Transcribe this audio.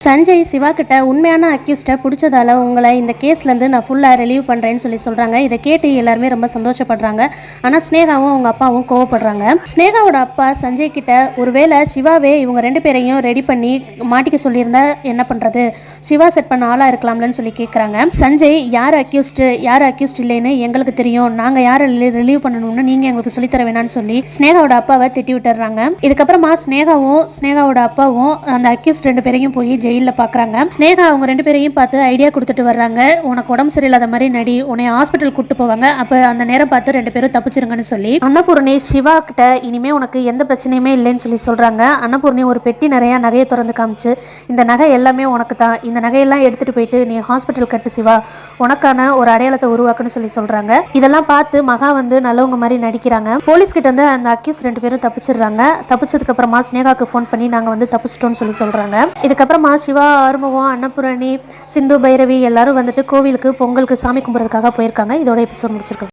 சஞ்சய் சிவா கிட்ட உண்மையான அக்யூஸ்டை பிடிச்சதால உங்களை இந்த கேஸ்லேருந்து நான் ஃபுல்லாக ரிலீவ் பண்ணுறேன்னு சொல்கிறாங்க. இதை கேட்டு எல்லாருமே ரொம்ப சந்தோஷப்படுறாங்க. ஆனால் ஸ்னேகாவும் அவங்க அப்பாவும் கோவப்படுறாங்க. ஸ்னேகாவோட அப்பா சஞ்சய் கிட்ட ஒருவேளை சிவாவே இவங்க ரெண்டு பேரையும் ரெடி பண்ணி மாட்டிக்க சொல்லியிருந்தா என்ன பண்ணுறது, சிவா செட் பண்ண ஆளாக இருக்கலாம்லன்னு சொல்லி கேட்குறாங்க. சஞ்சய் யார் அக்யூஸ்ட் இல்லைன்னு எங்களுக்கு தெரியும், நாங்கள் யாரை ரிலீவ் பண்ணணும்னு நீங்கள் எங்களுக்கு சொல்லித்தர வேணான்னு சொல்லி ஸ்னேகாவோட அப்பாவை திட்டி விட்டுறாங்க. இதுக்கப்புறமா ஸ்னேகாவோட அப்பாவும் அந்த அக்யூஸ்ட் ரெண்டு பேரையும் போய் ஜெயிலில் பார்க்குறாங்க. ஸ்னேகா அவங்க ரெண்டு பேரையும் பார்த்து ஐடியா கொடுத்துட்டு வர்றாங்க. உனக்கு உடம்பு சரியில்லாத மாதிரி நடி, உன்னை ஹாஸ்பிட்டல் கூட்டு போவாங்க, அப்போ அந்த நேரம் பார்த்து ரெண்டு பேரும் தப்பிச்சிருங்கன்னு சொல்லி அன்னபூர்ணி சிவா கிட்ட இனிமே உனக்கு எந்த பிரச்சனையுமே இல்லைன்னு சொல்லி சொல்றாங்க. அன்னபூர்ணி ஒரு பெட்டி நிறைய நகையை திறந்து காமிச்சு, இந்த நகை எல்லாமே உனக்கு தான், இந்த நகையெல்லாம் எடுத்துட்டு போயிட்டு நீ ஹாஸ்பிட்டல் கட்டு சிவா, உனக்கான ஒரு அடையாளத்தை உருவாக்குன்னு சொல்லி சொல்றாங்க. இதெல்லாம் பார்த்து மகா வந்து நல்லவங்க மாதிரி நடிக்கிறாங்க. போலீஸ் கிட்ட வந்து அந்த அக்யூஸ் ரெண்டு பேரும் தப்பிச்சிடுறாங்க. தப்பிச்சதுக்கு அப்புறமா ஸ்னேகாக்கு ஃபோன் பண்ணி நாங்கள் வந்து தப்பிச்சிட்டோம்னு சொல்லி சொல்றாங்க. இதுக்கப்புறமா சிவா, ஆறுமுகம், அன்னபூரணி, சிந்து, பைரவி எல்லாரும் வந்துட்டு கோவிலுக்கு பொங்கலுக்கு சாமி கும்பிட்றதுக்காக போயிருக்காங்க. இதோட எபிசோட் முடிச்சிருக்காங்க.